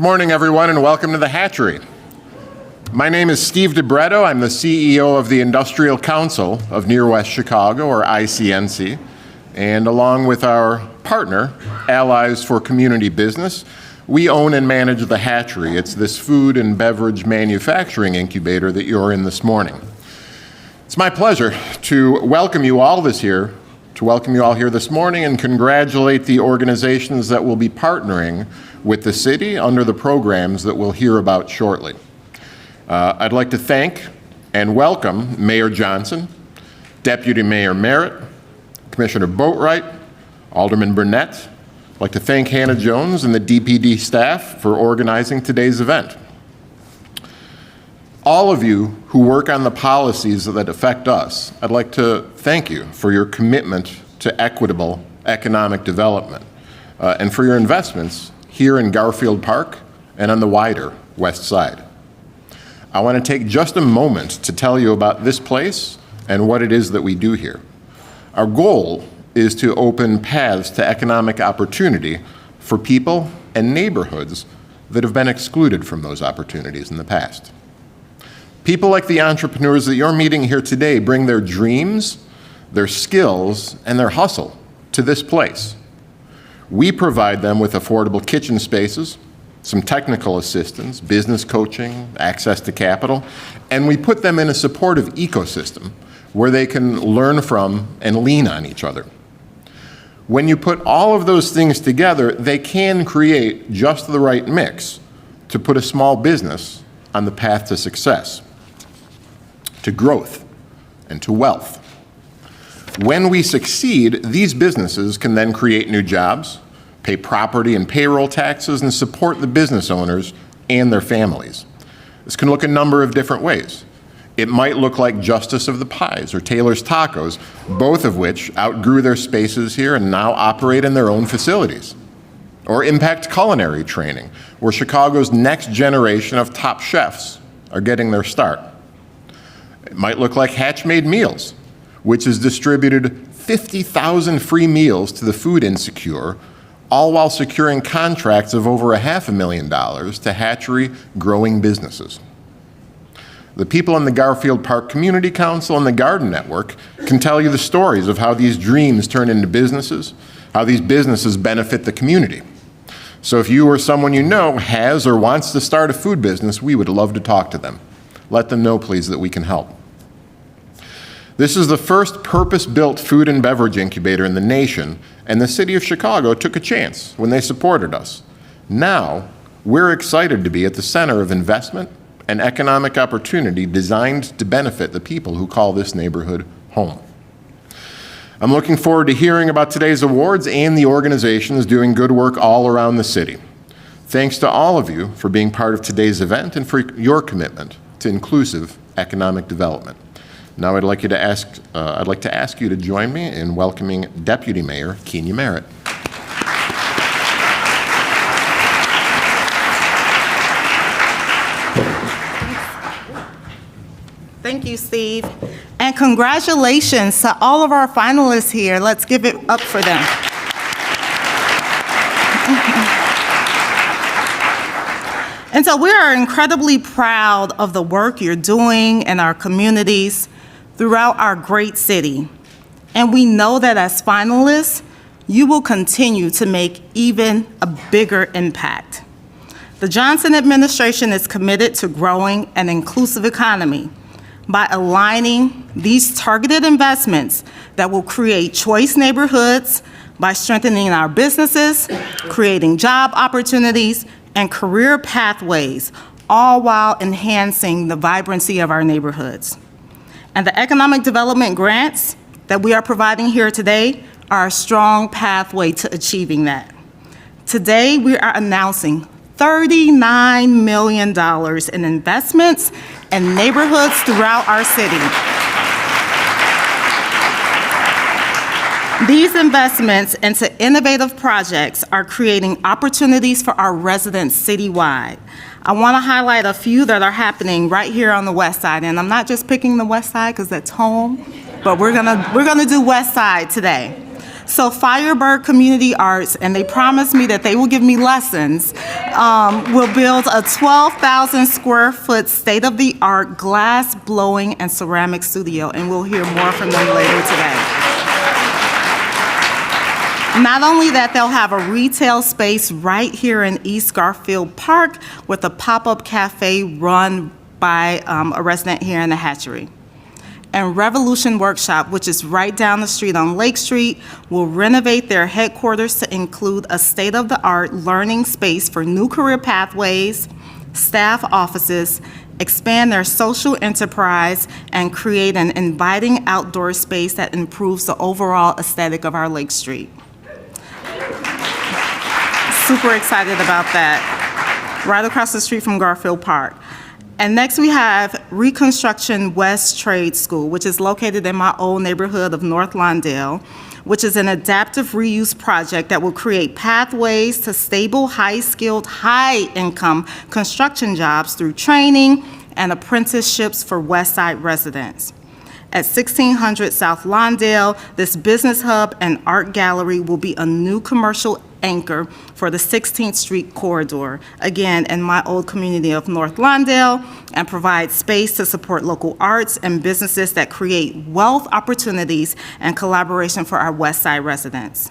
Good morning, everyone, and welcome to the Hatchery. My name is Steve DeBretto. I'm the CEO of the Industrial Council of Near West Chicago, or ICNC, and along with our partner, Allies for Community Business, we own and manage the Hatchery. It's this food and beverage manufacturing incubator that you're in this morning. It's my pleasure to welcome you all here this morning and congratulate the organizations that will be partnering with the city under the programs that we'll hear about shortly. I'd like to thank and welcome Mayor Johnson, Deputy Mayor Merritt, Commissioner Boatwright, Alderman Burnett. I'd like to thank Hannah Jones and the DPD staff for organizing today's event. All of you who work on the policies that affect us, I'd like to thank you for your commitment to equitable economic development and for your investments here in Garfield Park and on the wider West Side. I want to take just a moment to tell you about this place and what it is that we do here. Our goal is to open paths to economic opportunity for people and neighborhoods that have been excluded from those opportunities in the past. People like the entrepreneurs that you're meeting here today bring their dreams, their skills, and their hustle to this place. We provide them with affordable kitchen spaces, some technical assistance, business coaching, access to capital, and we put them in a supportive ecosystem where they can learn from and lean on each other. When you put all of those things together, they can create just the right mix to put a small business on the path to success, to growth, and to wealth. When we succeed, these businesses can then create new jobs, pay property and payroll taxes, and support the business owners and their families. This can look a number of different ways. It might look like Justice of the Pies or Taylor's Tacos, both of which outgrew their spaces here and now operate in their own facilities. Or Impact Culinary Training, where Chicago's next generation of top chefs are getting their start. It might look like Hatch-Made Meals, which has distributed 50,000 free meals to the food insecure, all while securing contracts of over $500,000 to hatchery growing businesses. The people in the Garfield Park Community Council and the Garden Network can tell you the stories of how these dreams turn into businesses, how these businesses benefit the community. So if you or someone you know has or wants to start a food business, we would love to talk to them. Let them know, please, that we can help. This is the first purpose-built food and beverage incubator in the nation, and the city of Chicago took a chance when they supported us. Now, we're excited to be at the center of investment and economic opportunity designed to benefit the people who call this neighborhood home. I'm looking forward to hearing about today's awards and the organizations doing good work all around the city. Thanks to all of you for being part of today's event and for your commitment to inclusive economic development. Now I'd like to ask you to join me in welcoming Deputy Mayor Kenya Merritt. Thank you, Steve. And congratulations to all of our finalists here. Let's give it up for them. And so we are incredibly proud of the work you're doing in our communities throughout our great city. And we know that as finalists, you will continue to make even a bigger impact. The Johnson administration is committed to growing an inclusive economy by aligning these targeted investments that will create choice neighborhoods by strengthening our businesses, creating job opportunities, and career pathways, all while enhancing the vibrancy of our neighborhoods. And the economic development grants that we are providing here today are a strong pathway to achieving that. Today, we are announcing $39 million in investments in neighborhoods throughout our city. These investments into innovative projects are creating opportunities for our residents citywide. I want to highlight a few that are happening right here on the West Side, and I'm not just picking the West Side because that's home, but we're gonna do West Side today. So Firebird Community Arts, and they promised me that they will give me lessons, will build a 12,000 square foot state-of-the-art glass blowing and ceramic studio, and we'll hear more from them later today. Not only that, they'll have a retail space right here in East Garfield Park with a pop-up cafe run by a resident here in the hatchery. And Revolution Workshop, which is right down the street on Lake Street, will renovate their headquarters to include a state-of-the-art learning space for new career pathways, staff offices, expand their social enterprise, and create an inviting outdoor space that improves the overall aesthetic of our Lake Street. Super excited about that. Right across the street from Garfield Park. And next we have Reconstruction West Trade School, which is located in my old neighborhood of North Lawndale, which is an adaptive reuse project that will create pathways to stable, high-skilled, high-income construction jobs through training and apprenticeships for West Side residents. At 1600 South Lawndale, this business hub and art gallery will be a new commercial anchor for the 16th Street corridor, again, in my old community of North Lawndale, and provide space to support local arts and businesses that create wealth opportunities and collaboration for our West Side residents.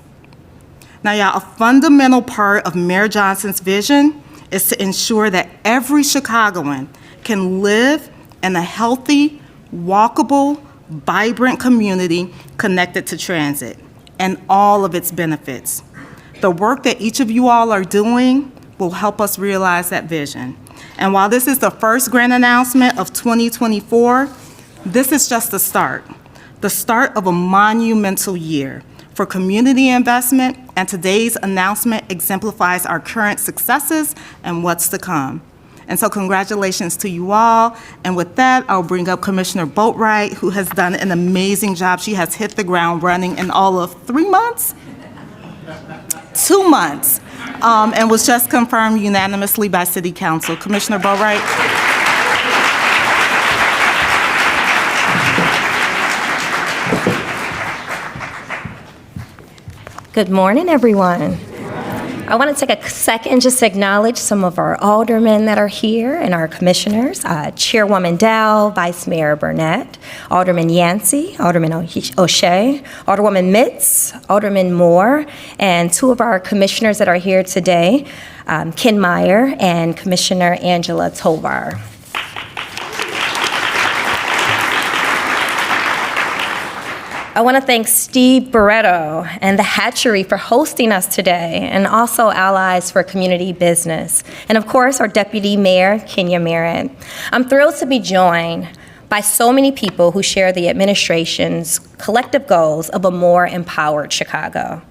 Now, y'all, a fundamental part of Mayor Johnson's vision is to ensure that every Chicagoan can live in a healthy, walkable, vibrant community connected to transit and all of its benefits. The work that each of you all are doing will help us realize that vision. And while this is the first grant announcement of 2024, this is just the start of a monumental year for community investment, and today's announcement exemplifies our current successes and what's to come. And so congratulations to you all. And with that, I'll bring up Commissioner Boatwright, who has done an amazing job. She has hit the ground running in all of 3 months? 2 months, and was just confirmed unanimously by City Council. Commissioner Boatwright. Good morning, everyone. I want to take a second just to acknowledge some of our aldermen that are here and our commissioners, Chairwoman Dow, Vice Mayor Burnett, Alderman Yancey, Alderman O'Shea, Alderwoman Mitz, Alderman Moore, and 2 of our commissioners that are here today, Ken Meyer and Commissioner Angela Tovar. I want to thank Steve Barretto and the Hatchery for hosting us today, and also Allies for Community Business, and of course our Deputy Mayor, Kenya Merritt. I'm thrilled to be joined by so many people who share the administration's collective goals of a more empowered Chicago.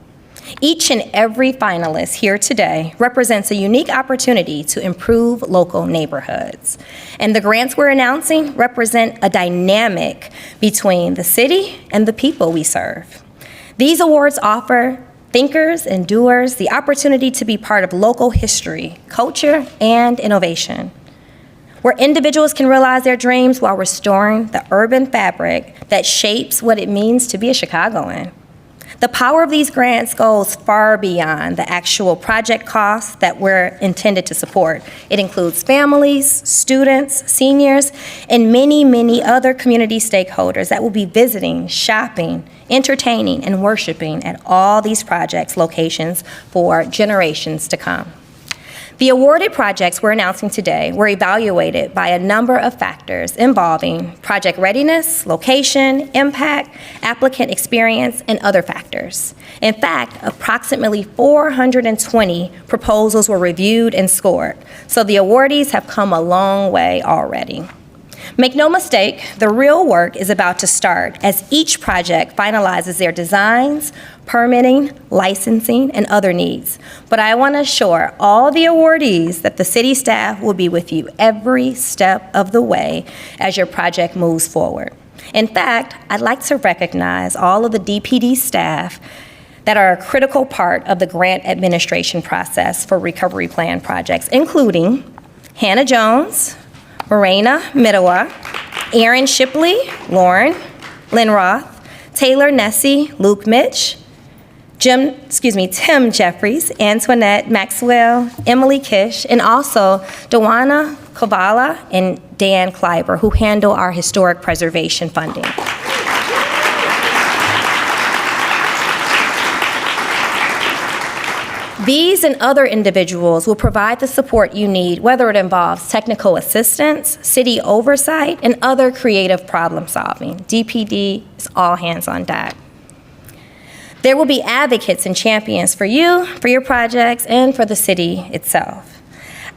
Each and every finalist here today represents a unique opportunity to improve local neighborhoods. And the grants we're announcing represent a dynamic between the city and the people we serve. These awards offer thinkers and doers the opportunity to be part of local history, culture, and innovation, where individuals can realize their dreams while restoring the urban fabric that shapes what it means to be a Chicagoan. The power of these grants goes far beyond the actual project costs that we're intended to support. It includes families, students, seniors, and many, many other community stakeholders that will be visiting, shopping, entertaining, and worshiping at all these projects' locations for generations to come. The awarded projects we're announcing today were evaluated by a number of factors involving project readiness, location, impact, applicant experience, and other factors. In fact, approximately 420 proposals were reviewed and scored, so the awardees have come a long way already. Make no mistake, the real work is about to start as each project finalizes their designs, permitting, licensing, and other needs. But I want to assure all the awardees that the city staff will be with you every step of the way as your project moves forward. In fact, I'd like to recognize all of the DPD staff that are a critical part of the grant administration process for recovery plan projects, including Hannah Jones, Morena Midawa, Aaron Shipley, Lauren, Lynn Roth, Taylor Nessie, Luke Mitch, Tim Jeffries, Antoinette Maxwell, Emily Kish, and also Dawana Kavala and Dan Kleiber, who handle our historic preservation funding. These and other individuals will provide the support you need, whether it involves technical assistance, city oversight, and other creative problem solving. DPD is all hands on deck. There will be advocates and champions for you, for your projects, and for the city itself.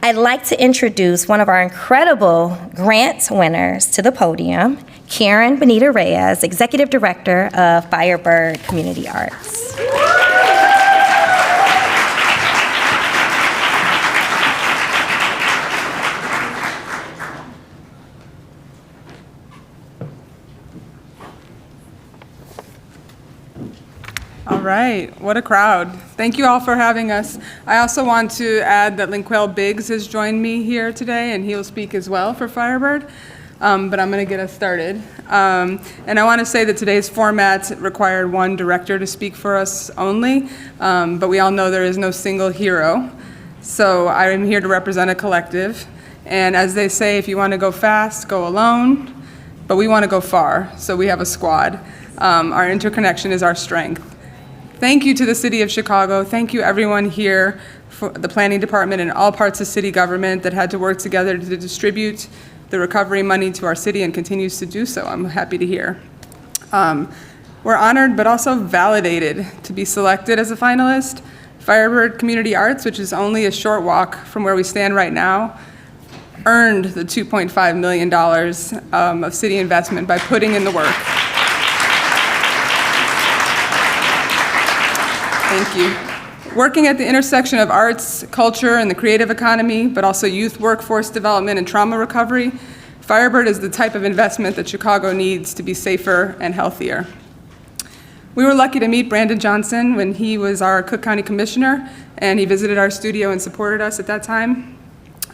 I'd like to introduce one of our incredible grant winners to the podium, Karen Benita Reyes, Executive Director of Firebird Community Arts. All right, what a crowd. Thank you all for having us. I also want to add that Linquel Biggs has joined me here today, and he'll speak as well for Firebird, but I'm going to get us started. And I want to say that today's format required one director to speak for us only, but we all know there is no single hero. So I am here to represent a collective, and as they say, if you want to go fast, go alone, but we want to go far, so we have a squad. Our interconnection is our strength. Thank you to the City of Chicago. Thank you everyone here, for the planning department and all parts of city government that had to work together to distribute the recovery money to our city and continues to do so. I'm happy to hear. We're honored but also validated to be selected as a finalist. Firebird Community Arts, which is only a short walk from where we stand right now, earned the $2.5 million of city investment by putting in the work. Thank you. Working at the intersection of arts, culture, and the creative economy, but also youth workforce development and trauma recovery, Firebird is the type of investment that Chicago needs to be safer and healthier. We were lucky to meet Brandon Johnson when he was our Cook County Commissioner, and he visited our studio and supported us at that time.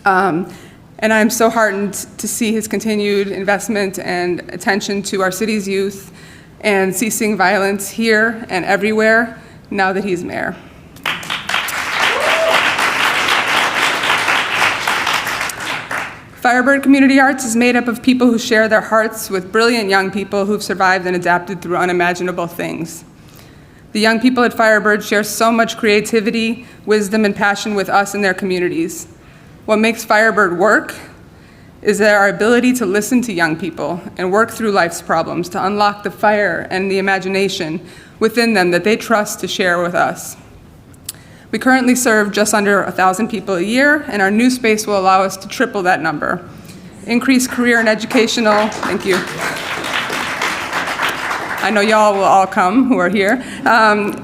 And I'm so heartened to see his continued investment and attention to our city's youth and ceasing violence here and everywhere now that he's mayor. Firebird Community Arts is made up of people who share their hearts with brilliant young people who've survived and adapted through unimaginable things. The young people at Firebird share so much creativity, wisdom, and passion with us and their communities. What makes Firebird work is our ability to listen to young people and work through life's problems to unlock the fire and the imagination within them that they trust to share with us. We currently serve just under 1,000 people a year, and our new space will allow us to triple that number. Increase career and educational, thank you. I know y'all will all come who are here.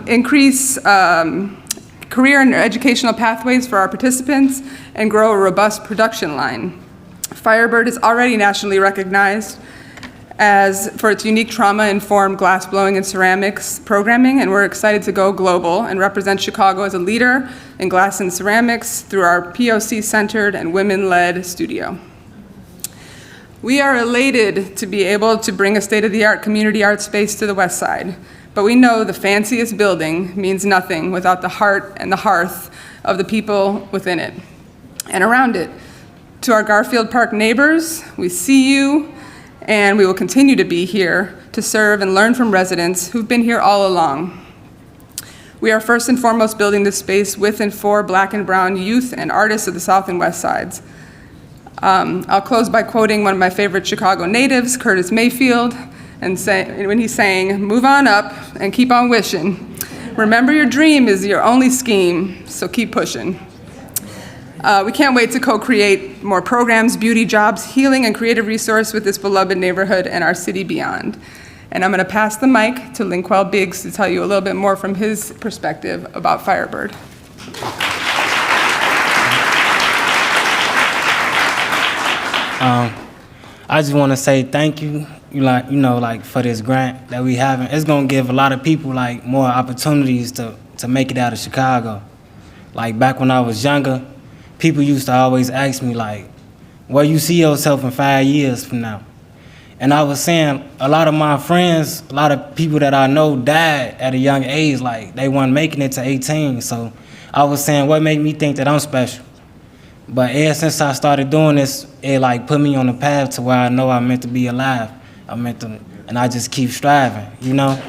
Increase career and educational pathways for our participants, and grow a robust production line. Firebird is already nationally recognized for its unique trauma-informed glass blowing and ceramics programming, and we're excited to go global and represent Chicago as a leader in glass and ceramics through our POC-centered and women-led studio. We are elated to be able to bring a state-of-the-art community art space to the West Side, but we know the fanciest building means nothing without the heart and the hearth of the people within it and around it. To our Garfield Park neighbors, we see you, and we will continue to be here to serve and learn from residents who've been here all along. We are first and foremost building this space with and for Black and brown youth and artists of the South and West Sides. I'll close by quoting one of my favorite Chicago natives, Curtis Mayfield, and when he's saying, "Move on up and keep on wishing. Remember your dream is your only scheme, so keep pushing." We can't wait to co-create more programs, beauty, jobs, healing, and creative resource with this beloved neighborhood and our city beyond. And I'm going to pass the mic to Linquel Biggs to tell you a little bit more from his perspective about Firebird. I just want to say thank you, for this grant that we having. It's going to give a lot of people more opportunities to make it out of Chicago. Like back when I was younger, people used to always ask me where you see yourself in 5 years from now. And I was saying a lot of my friends, a lot of people that I know died at a young age, like they weren't making it to 18. So I was saying, what made me think that I'm special? But ever since I started doing this, it like put me on the path to where I know I'm meant to be alive. I'm meant to, and I just keep striving, you know?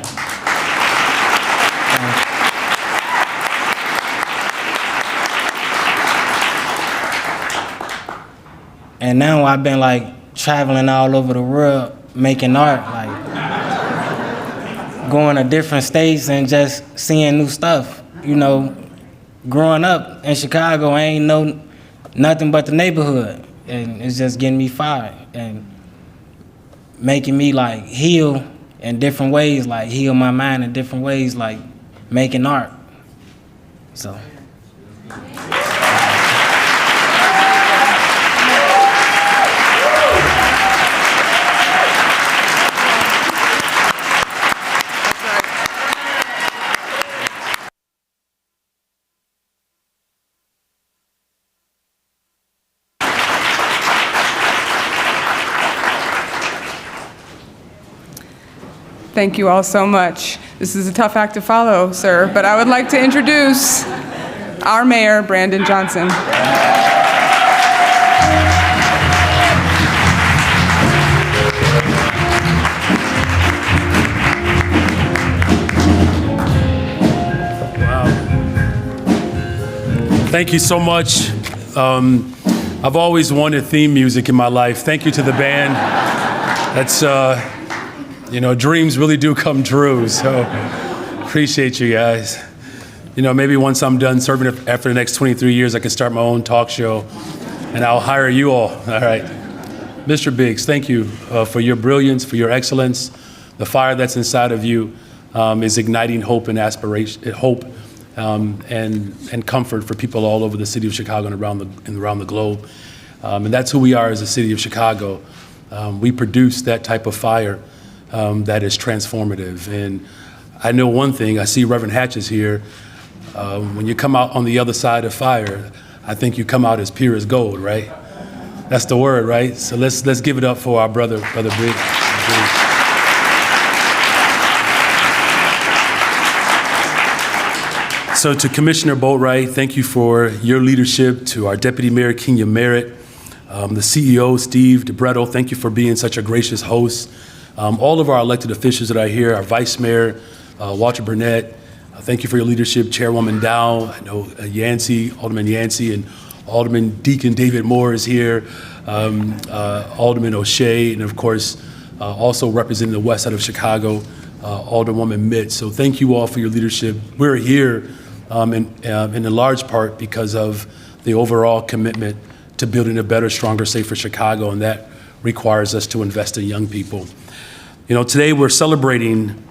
And now I've been like traveling all over the world making art, like going to different states and just seeing new stuff. You know, growing up in Chicago, I ain't know nothing but the neighborhood, and it's just getting me fired and making me like heal in different ways, like heal my mind in different ways, like making art. So. Thank you all so much. This is a tough act to follow, sir, but I would like to introduce our mayor, Brandon Johnson. Wow. Thank you so much. I've always wanted theme music in my life. Thank you to the band. That's, you know, dreams really do come true, so appreciate you guys. You know, maybe once I'm done serving after the next 23 years, I can start my own talk show, and I'll hire you all right. Mr. Biggs, thank you for your brilliance, for your excellence. The fire that's inside of you is igniting hope and aspiration, hope and comfort for people all over the city of Chicago and around the globe. And that's who we are as a city of Chicago. We produce that type of fire that is transformative. And I know one thing, I see Reverend Hatch is here. When you come out on the other side of fire, I think you come out as pure as gold, right? That's the word, right? So let's give it up for our brother Briggs. So to Commissioner Boatwright, thank you for your leadership. To our Deputy Mayor, Kenya Merritt, the CEO, Steve DeBretto, thank you for being such a gracious host. All of our elected officials that are here, our Vice Mayor, Walter Burnett, thank you for your leadership. Chairwoman Dow, I know Alderman Yancey, and Alderman Deacon David Moore is here, Alderman O'Shea, and of course, also representing the west side of Chicago, Alderwoman Mitt. So thank you all for your leadership. We're here in a large part because of the overall commitment to building a better, stronger, safer Chicago, and that requires us to invest in young people. You know, today we're celebrating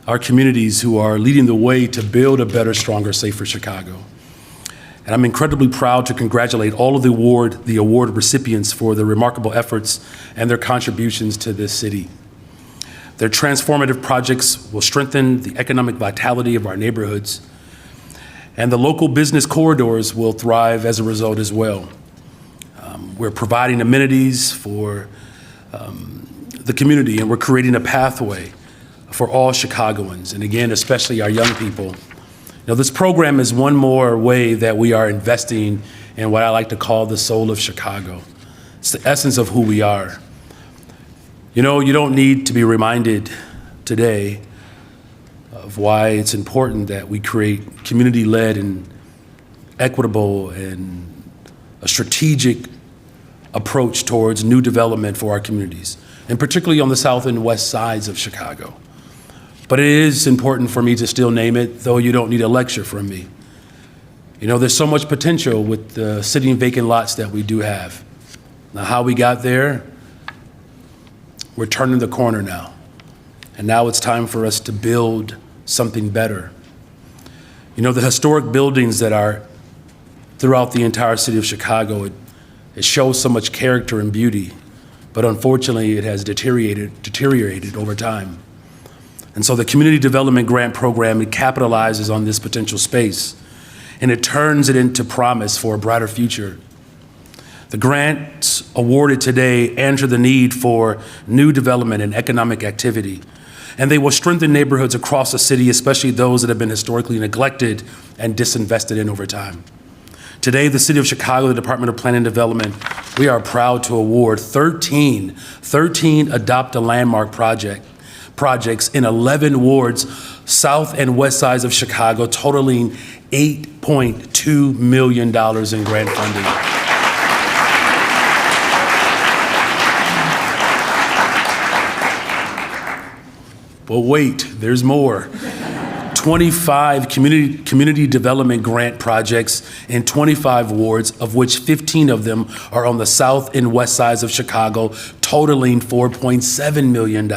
our communities who are leading the way to build a better, stronger, safer Chicago. And I'm incredibly proud to congratulate all of the award recipients for their remarkable efforts and their contributions to this city. Their transformative projects will strengthen the economic vitality of our neighborhoods, and the local business corridors will thrive as a result as well. We're providing amenities for the community, and we're creating a pathway for all Chicagoans, and again, especially our young people. Now, this program is one more way that we are investing in what I like to call the soul of Chicago. It's the essence of who we are. You know, you don't need to be reminded today of why it's important that we create community-led and equitable and a strategic approach towards new development for our communities, and particularly on the south and west sides of Chicago. But it is important for me to still name it, though you don't need a lecture from me. You know, there's so much potential with the sitting vacant lots that we do have. Now, how we got there, we're turning the corner now. And now it's time for us to build something better. You know, the historic buildings that are throughout the entire city of Chicago, it shows so much character and beauty, but unfortunately it has deteriorated over time. And so the Community Development Grant Program, it capitalizes on this potential space, and it turns it into promise for a brighter future. The grants awarded today answer the need for new development and economic activity. And they will strengthen neighborhoods across the city, especially those that have been historically neglected and disinvested in over time. Today, the City of Chicago, the Department of Planning and Development, we are proud to award 13 Adopt a Landmark projects in 11 wards, south and west sides of Chicago, totaling $8.2 million in grant funding. But wait, there's more. 25 community development grant projects in 25 wards, of which 15 of them are on the south and west sides of Chicago, totaling $4.7 million.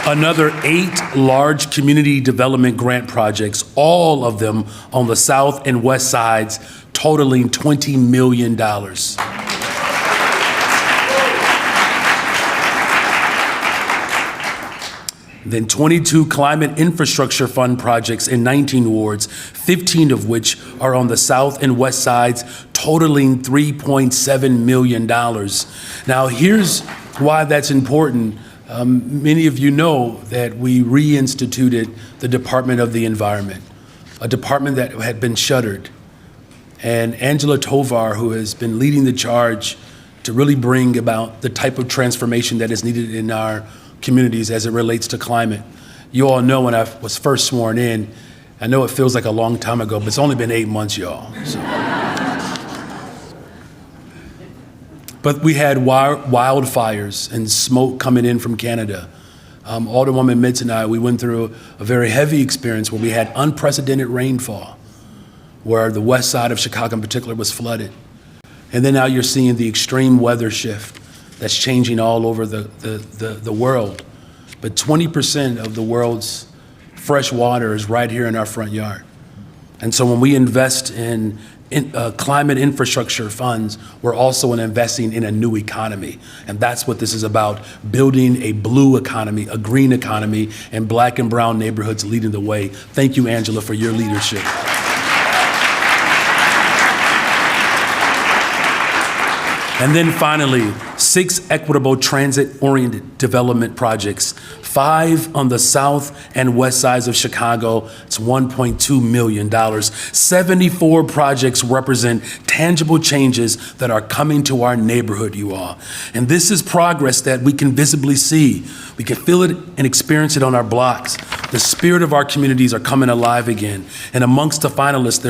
Another 8 large community development grant projects, all of them on the south and west sides, totaling $20 million. Then 22 climate infrastructure fund projects in 19 wards, 15 of which are on the south and west sides, totaling $3.7 million. Now, here's why that's important. Many of you know that we reinstituted the Department of the Environment, a department that had been shuttered. And Angela Tovar, who has been leading the charge to really bring about the type of transformation that is needed in our communities as it relates to climate. You all know when I was first sworn in, I know it feels like a long time ago, but it's only been 8 months, y'all. So. But we had wildfires and smoke coming in from Canada. Alderwoman Mitz and I, we went through a very heavy experience where we had unprecedented rainfall, where the west side of Chicago in particular was flooded. And then now you're seeing the extreme weather shift that's changing all over the world. But 20% of the world's fresh water is right here in our front yard. And so when we invest in climate infrastructure funds, we're also investing in a new economy. And that's what this is about, building a blue economy, a green economy, and black and brown neighborhoods leading the way. Thank you, Angela, for your leadership. And then finally, 6 equitable transit-oriented development projects, 5 on the south and west sides of Chicago. It's $1.2 million. 74 projects represent tangible changes that are coming to our neighborhood, you all. And this is progress that we can visibly see. We can feel it and experience it on our blocks. The spirit of our communities are coming alive again. And amongst the finalists,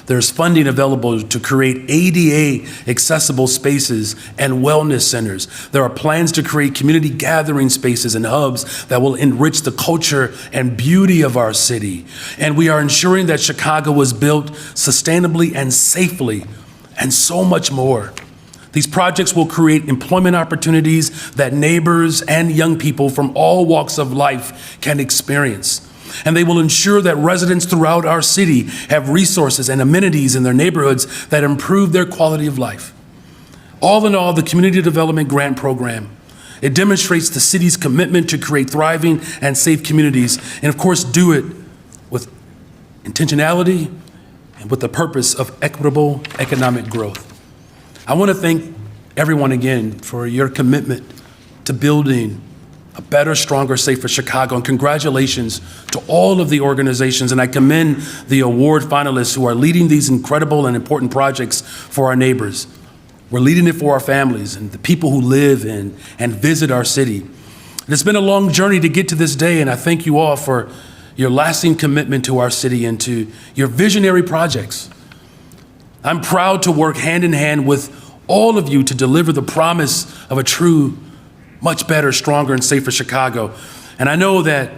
there's funding available to create ADA accessible spaces and wellness centers. There are plans to create community gathering spaces and hubs that will enrich the culture and beauty of our city. And we are ensuring that Chicago was built sustainably and safely, and so much more. These projects will create employment opportunities that neighbors and young people from all walks of life can experience. And they will ensure that residents throughout our city have resources and amenities in their neighborhoods that improve their quality of life. All in all, the Community Development Grant Program, it demonstrates the city's commitment to create thriving and safe communities, and of course, do it with intentionality and with the purpose of equitable economic growth. I want to thank everyone again for your commitment to building a better, stronger, safer Chicago. And congratulations to all of the organizations. And I commend the award finalists who are leading these incredible and important projects for our neighbors. We're leading it for our families and the people who live in and visit our city. And it's been a long journey to get to this day, and I thank you all for your lasting commitment to our city and to your visionary projects. I'm proud to work hand in hand with all of you to deliver the promise of a true, much better, stronger, and safer Chicago. And I know that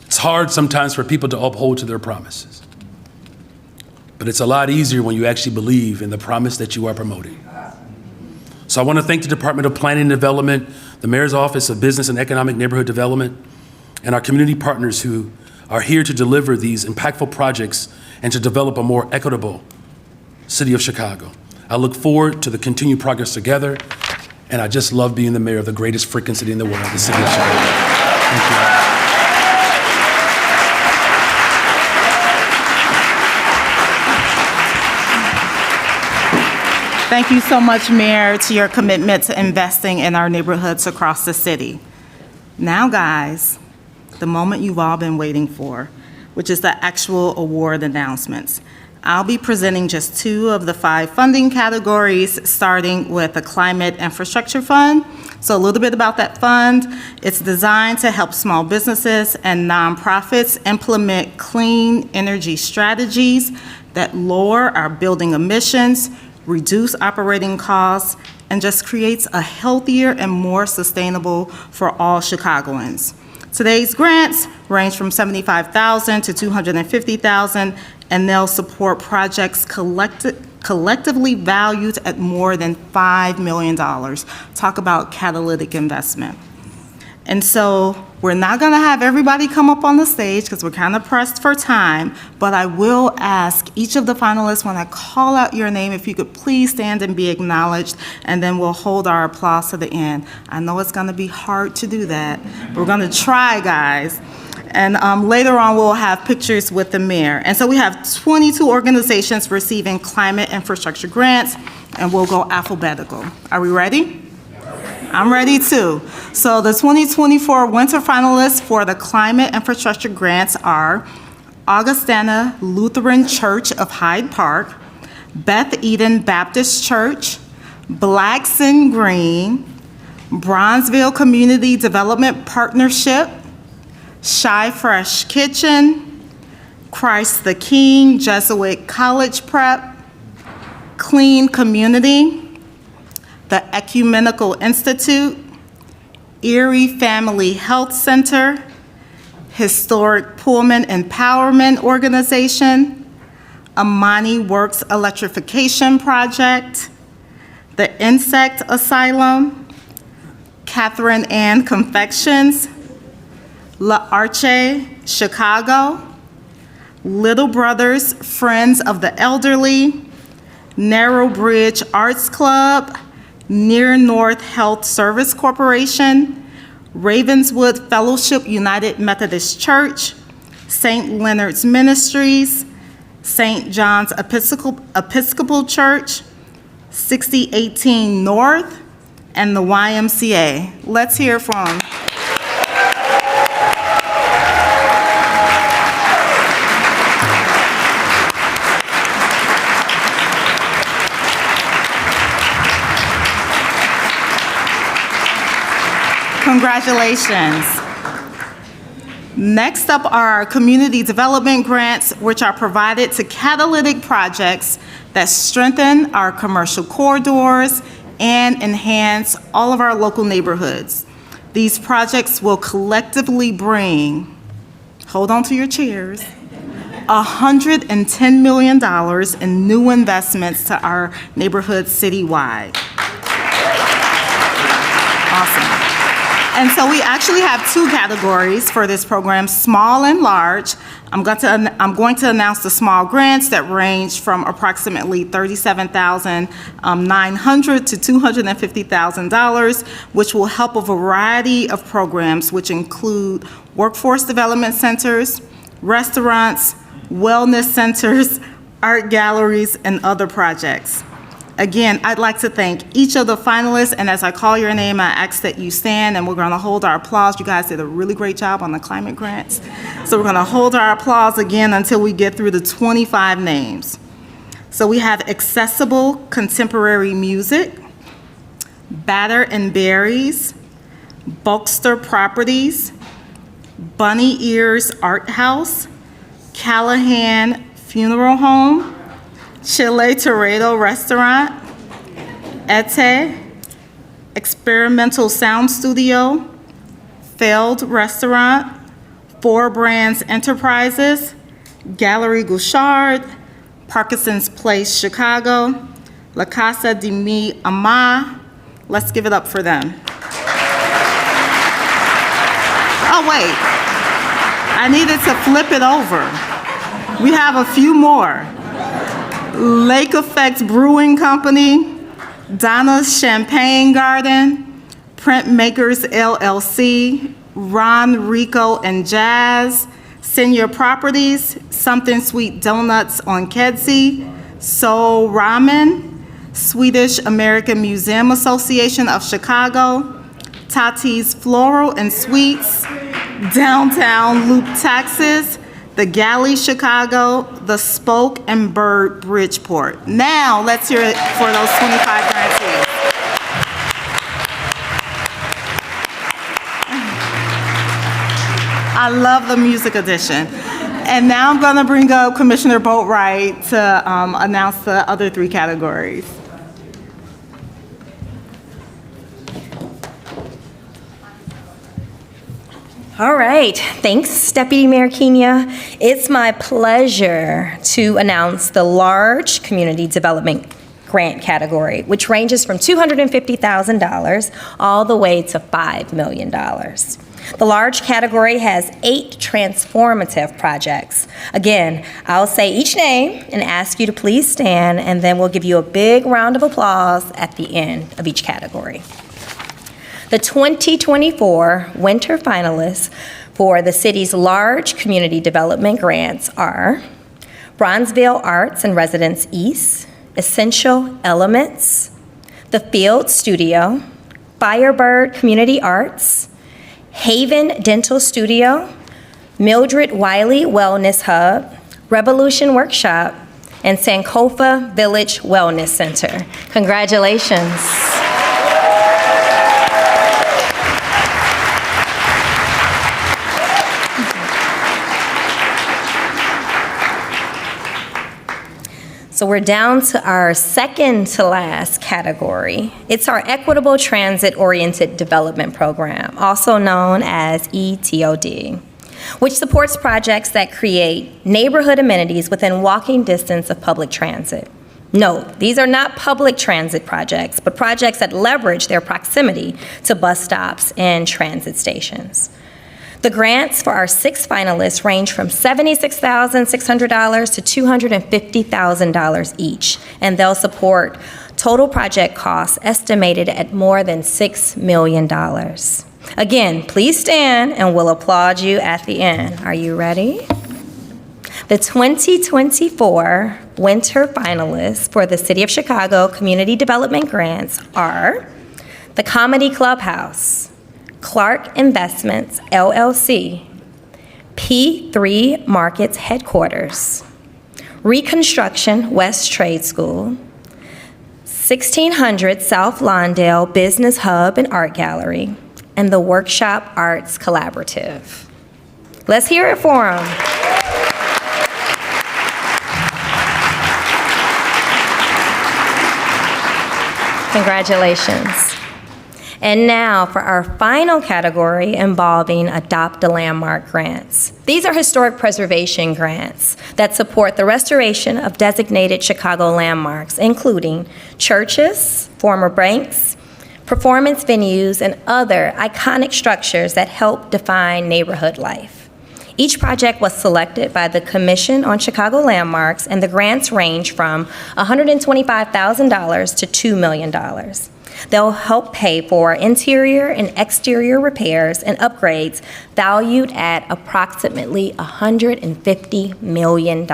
it's hard sometimes for people to uphold to their promises. But it's a lot easier when you actually believe in the promise that you are promoting. So I want to thank the Department of Planning and Development, the Mayor's Office of Business and Economic Neighborhood Development, and our community partners who are here to deliver these impactful projects and to develop a more equitable city of Chicago. I look forward to the continued progress together. And I just love being the mayor of the greatest freaking city in the world, the city of Chicago. Thank you. Thank you so much, Mayor, to your commitment to investing in our neighborhoods across the city. Now, guys, the moment you've all been waiting for, which is the actual award announcements. I'll be presenting just 2 of the 5 funding categories, starting with the Climate Infrastructure Fund. So a little bit about that fund. It's designed to help small businesses and nonprofits implement clean energy strategies that lower our building emissions, reduce operating costs, and just creates a healthier and more sustainable for all Chicagoans. Today's grants range from $75,000 to $250,000, and they'll support projects collectively valued at more than $5 million. Talk about catalytic investment. And so we're not going to have everybody come up on the stage because we're kind of pressed for time, but I will ask each of the finalists, when I call out your name, if you could please stand and be acknowledged, and then we'll hold our applause to the end. I know it's going to be hard to do that. We're going to try, guys. And later on, we'll have pictures with the mayor. And so we have 22 organizations receiving climate infrastructure grants, and we'll go alphabetical. Are we ready? I'm ready too. So the 2024 winter finalists for the climate infrastructure grants are Augustana Lutheran Church of Hyde Park, Beth Eden Baptist Church, Blackson Green, Bronzeville Community Development Partnership, Shy Fresh Kitchen, Christ the King Jesuit College Prep, Clean Community, the Ecumenical Institute, Erie Family Health Center, Historic Pullman Empowerment Organization, Amani Works Electrification Project, the Insect Asylum, Catherine Ann Confections, La Arche Chicago, Little Brothers Friends of the Elderly, Narrow Bridge Arts Club, Near North Health Service Corporation, Ravenswood Fellowship United Methodist Church, St. Leonard's Ministries, St. John's Episcopal Church, 6018 North, and the YMCA. Let's hear from Congratulations. Next up are our community development grants, which are provided to catalytic projects that strengthen our commercial corridors and enhance all of our local neighborhoods. These projects will collectively bring, hold on to your chairs, $110 million in new investments to our neighborhoods citywide. Awesome. And so we actually have 2 categories for this program, small and large. I'm going to announce the small grants that range from approximately $37,900 to $250,000, which will help a variety of programs, which include workforce development centers, restaurants, wellness centers, art galleries, and other projects. Again, I'd like to thank each of the finalists, and as I call your name, I ask that you stand, and we're going to hold our applause. You guys did a really great job on the climate grants. So we're going to hold our applause again until we get through the 25 names. So we have Accessible Contemporary Music, Batter and Berries, Bulkster Properties, Bunny Ears Art House, Callahan Funeral Home, Chile Toredo Restaurant, Ete, Experimental Sound Studio, Failed Restaurant, Four Brands Enterprises, Gallery Gouchard, Parkinson's Place Chicago, La Casa de Mi Ama. Let's give it up for them. Oh, wait. I needed to flip it over. We have a few more. Lake Effect Brewing Company, Donna's Champagne Garden, Printmakers LLC, Ron Rico and Jazz, Senior Properties, Something Sweet Donuts on Kedzie, Soul Ramen, Swedish American Museum Association of Chicago, Tati's Floral and Sweets, Downtown Loop Taxes, the Galley Chicago, the Spoke and Bird Bridgeport. Now, let's hear it for those 25 grantees. I love the music edition. And now I'm going to bring up Commissioner Boatwright to announce the other 3 categories. All right, thanks, Deputy Mayor Kenya. It's my pleasure to announce the large community development grant category, which ranges from $250,000 all the way to $5 million. The large category has 8 transformative projects. Again, I'll say each name and ask you to please stand, and then we'll give you a big round of applause at the end of each category. The 2024 winter finalists for the city's large community development grants are Bronzeville Arts and Residence East, Essential Elements, The Field Studio, Firebird Community Arts, Haven Dental Studio, Mildred Wiley Wellness Hub, Revolution Workshop, and Sankofa Village Wellness Center. Congratulations. So we're down to our second to last category. It's our Equitable Transit Oriented Development Program, also known as ETOD, which supports projects that create neighborhood amenities within walking distance of public transit. Note, these are not public transit projects, but projects that leverage their proximity to bus stops and transit stations. The grants for our 6 finalists range from $76,600 to $250,000 each, and they'll support total project costs estimated at more than $6 million. Again, please stand and we'll applaud you at the end. Are you ready? The 2024 winter finalists for the City of Chicago Community Development Grants are the Comedy Clubhouse, Clark Investments, LLC, P3 Markets Headquarters, Reconstruction West Trade School, 1600 South Lawndale Business Hub and Art Gallery, and the Workshop Arts Collaborative. Let's hear it for them. Congratulations. And now for our final category involving Adopt a Landmark grants. These are historic preservation grants that support the restoration of designated Chicago landmarks, including churches, former banks, performance venues, and other iconic structures that help define neighborhood life. Each project was selected by the Commission on Chicago Landmarks, and the grants range from $125,000 to $2 million. They'll help pay for interior and exterior repairs and upgrades valued at approximately $150 million.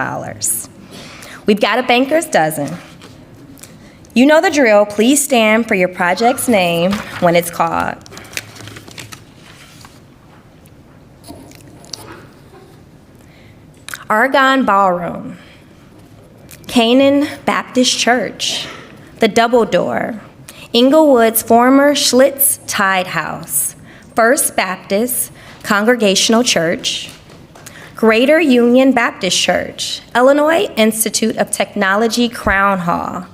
We've got a banker's dozen. You know the drill. Please stand for your project's name when it's called. Argonne Ballroom, Canaan Baptist Church, The Double Door, Inglewood's former Schlitz Tide House, First Baptist Congregational Church, Greater Union Baptist Church, Illinois Institute of Technology Crown Hall,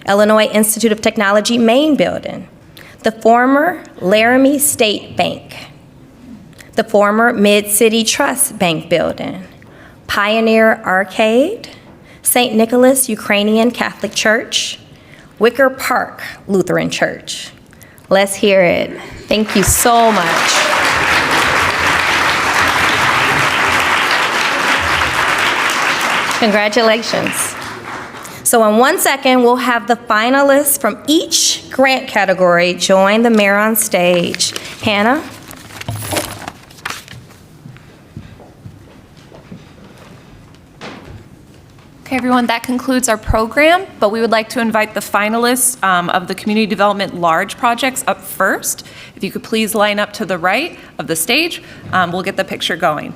Illinois Institute of Technology Main Building, the former Laramie State Bank, the former Mid-City Trust Bank Building, Pioneer Arcade, St. Nicholas Ukrainian Catholic Church, Wicker Park Lutheran Church. Let's hear it. Thank you so much. Congratulations. So in 1 second, we'll have the finalists from each grant category join the mayor on stage. Hannah? Okay, Okay, everyone, that concludes our program, but we would like to invite the finalists of the Community Development Large Projects up first. If you could please line up to the right of the stage, we'll get the picture going.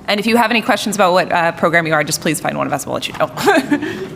And if you have any questions about what program you are, just please find one of us, we'll let you know.